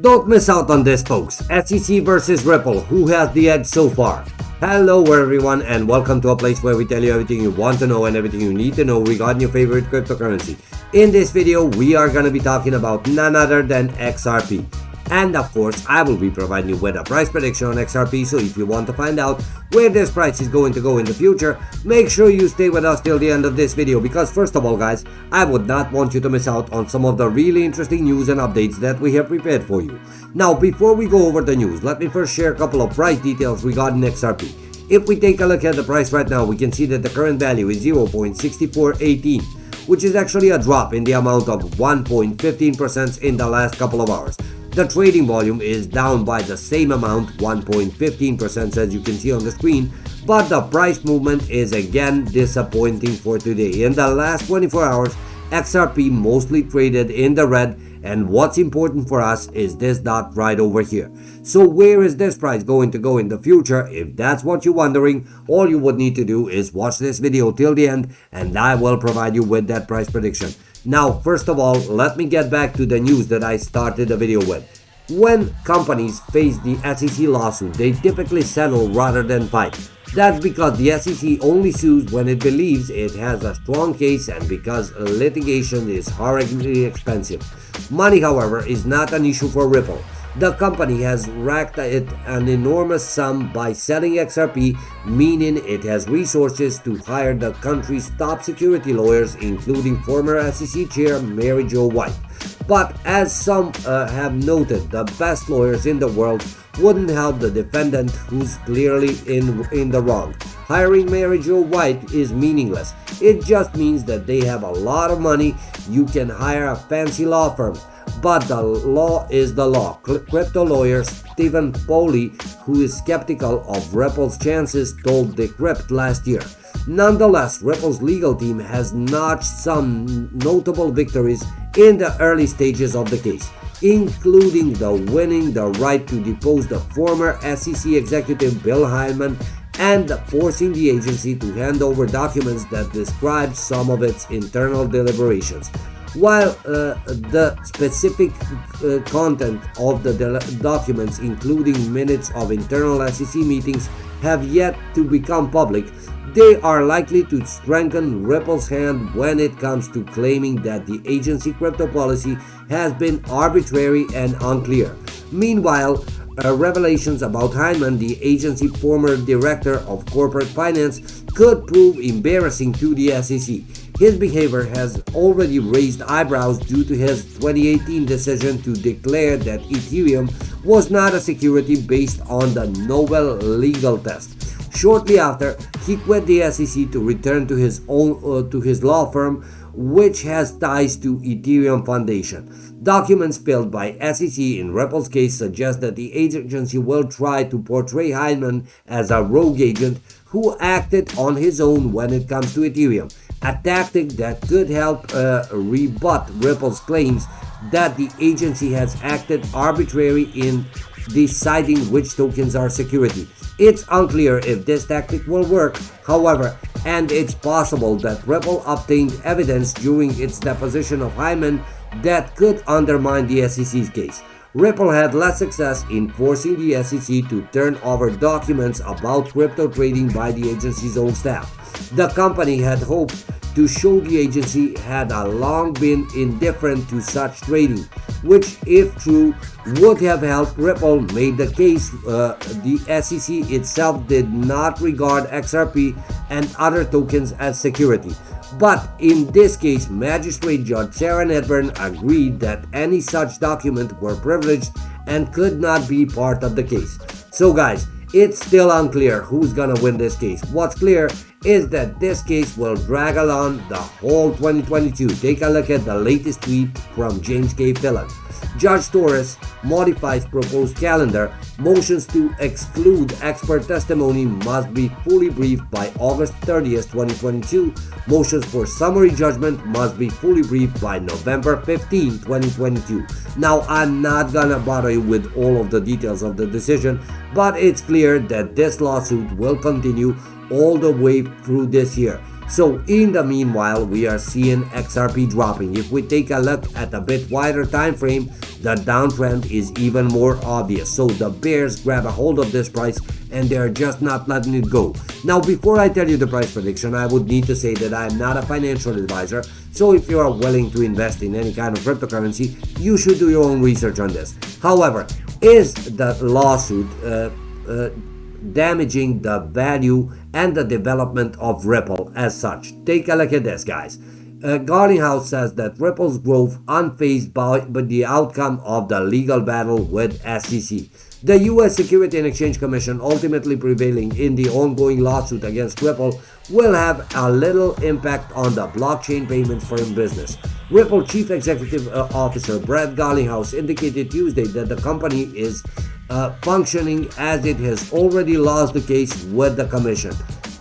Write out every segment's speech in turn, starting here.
Don't miss out on this, folks. SEC versus Ripple. Who has the edge so far? Hello everyone and welcome to a place where we tell you everything you want to know and everything you need to know regarding your favorite cryptocurrency. In this video, we are going to be talking about none other than XRP. And of course, I will be providing you with a price prediction on XRP, so if you want to find out where this price is going to go in the future, make sure you stay with us till the end of this video, because first of all guys, I would not want you to miss out on some of the really interesting news and updates that we have prepared for you. Now, before we go over the news, let me first share a couple of price details regarding XRP. If we take a look at the price right now, we can see that the current value is 0.6418, which is actually a drop in the amount of 1.15% in the last couple of hours. The trading volume is down by the same amount, 1.15%, as you can see on the screen, but the price movement is again disappointing for today. In the last 24 hours, XRP mostly traded in the red, and what's important for us is this dot right over here. So where is this price going to go in the future? If that's what you're wondering, all you would need to do is watch this video till the end and I will provide you with that price prediction. Now, first of all, let me get back to the news that I started the video with. When companies face the SEC lawsuit, they typically settle rather than fight. That's because the SEC only sues when it believes it has a strong case and because litigation is horribly expensive. Money, however, is not an issue for Ripple. The company has racked it an enormous sum by selling XRP, meaning it has resources to hire the country's top security lawyers, including former SEC Chair Mary Jo White. But as some have noted, the best lawyers in the world wouldn't help the defendant who's clearly in the wrong. Hiring Mary Jo White is meaningless. It just means that they have a lot of money. You can hire a fancy law firm, but the law is the law. Crypto lawyer Stephen Foley, who is skeptical of Ripple's chances, told Decrypt last year. Nonetheless, Ripple's legal team has notched some notable victories in the early stages of the case, including the winning the right to depose the former SEC executive Bill Hyman and forcing the agency to hand over documents that describe some of its internal deliberations. While the specific content of the documents, including minutes of internal SEC meetings, have yet to become public, they are likely to strengthen Ripple's hand when it comes to claiming that the agency crypto policy has been arbitrary and unclear. Meanwhile, revelations about Hyman, the agency former director of corporate finance, could prove embarrassing to the SEC. His behavior has already raised eyebrows due to his 2018 decision to declare that Ethereum was not a security based on the novel legal test. Shortly after, he quit the SEC to return to his law firm, which has ties to Ethereum Foundation. Documents spilled by SEC in Ripple's case suggest that the agency will try to portray Hyman as a rogue agent who acted on his own when it comes to Ethereum, a tactic that could help rebut Ripple's claims that the agency has acted arbitrarily in deciding which tokens are security. It's unclear if this tactic will work, however, and it's possible that Ripple obtained evidence during its deposition of Hyman that could undermine the SEC's case. Ripple had less success in forcing the SEC to turn over documents about crypto trading by the agency's own staff. The company had hoped to show the agency had long been indifferent to such trading, which, if true, would have helped Ripple make the case the SEC itself did not regard XRP and other tokens as security. But in this case, Magistrate Judge Sarah Nedburn agreed that any such document were privileged and could not be part of the case. So guys, it's still unclear who's gonna win this case. What's clear is that this case will drag along the whole 2022. Take a look at the latest tweet from James K. Phelan. Judge Torres modifies proposed calendar. Motions to exclude expert testimony must be fully briefed by August 30th, 2022. Motions for summary judgment must be fully briefed by November 15, 2022. Now, I'm not gonna bother you with all of the details of the decision, but it's clear that this lawsuit will continue all the way through this year. So in the meanwhile, we are seeing XRP dropping. If we take a look at a bit wider time frame, the downtrend is even more obvious. So the bears grab a hold of this price and they're just not letting it go. Now, before I tell you the price prediction, I would need to say that I'm not a financial advisor. So if you are willing to invest in any kind of cryptocurrency, you should do your own research on this. However, is the lawsuit damaging the value and the development of Ripple as such? Take a look at this, guys. Garlinghouse says that Ripple's growth unfazed by the outcome of the legal battle with SEC. The U.S. Securities and Exchange Commission ultimately prevailing in the ongoing lawsuit against Ripple will have a little impact on the blockchain payments firm business. Ripple Chief Executive Officer Brad Garlinghouse indicated Tuesday that the company is functioning as it has already lost the case with the commission.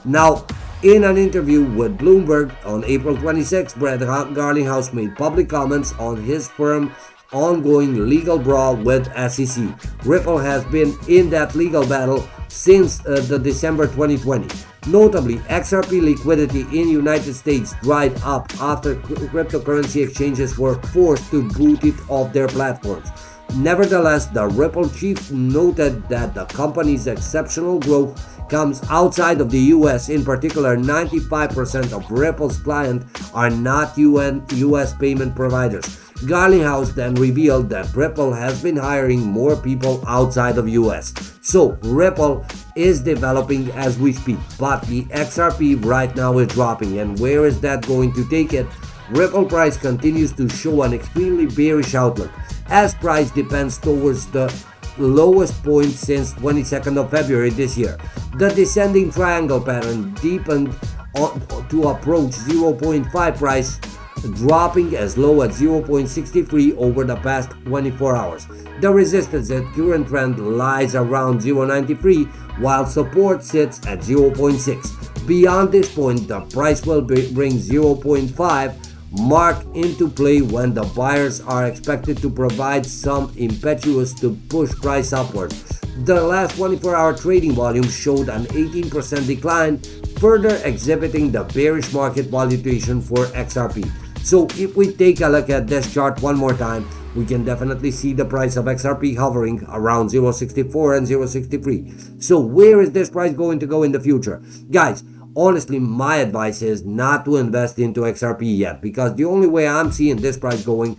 Now, in an interview with Bloomberg on April 26, Brad Garlinghouse made public comments on his firm's ongoing legal brawl with SEC. Ripple has been in that legal battle since the December 2020. Notably, XRP liquidity in United States dried up after cryptocurrency exchanges were forced to boot it off their platforms. Nevertheless, the Ripple chief noted that the company's exceptional growth comes outside of the US. In particular, 95% of Ripple's clients are not US payment providers. Garlinghouse then revealed that Ripple has been hiring more people outside of US. So Ripple is developing as we speak, but the XRP right now is dropping. And where is that going to take it? Ripple price continues to show an extremely bearish outlook as price depends towards the lowest point since 22nd of February this year. The descending triangle pattern deepened to approach 0.5 price, dropping as low as 0.63 over the past 24 hours. The resistance at current trend lies around 0.93 while support sits at 0.6. Beyond this point, the price will bring 0.5 mark into play when the buyers are expected to provide some impetus to push price upwards. The last 24-hour trading volume showed an 18% decline, further exhibiting the bearish market valuation for XRP. So if we take a look at this chart one more time, we can definitely see the price of XRP hovering around 0.64 and 0.63. So where is this price going to go in the future? Guys, honestly, my advice is not to invest into XRP yet, because the only way I'm seeing this price going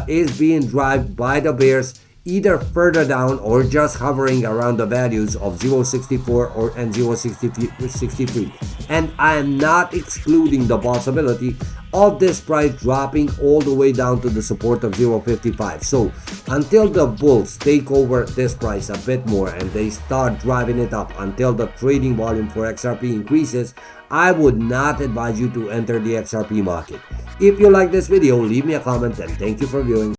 is being driven by the bears, either further down or just hovering around the values of 0.64 and 0.63. And I am not excluding the possibility of this price dropping all the way down to the support of 0.55. So until the bulls take over this price a bit more and they start driving it up until the trading volume for XRP increases, I would not advise you to enter the XRP market. If you like this video, leave me a comment and thank you for viewing.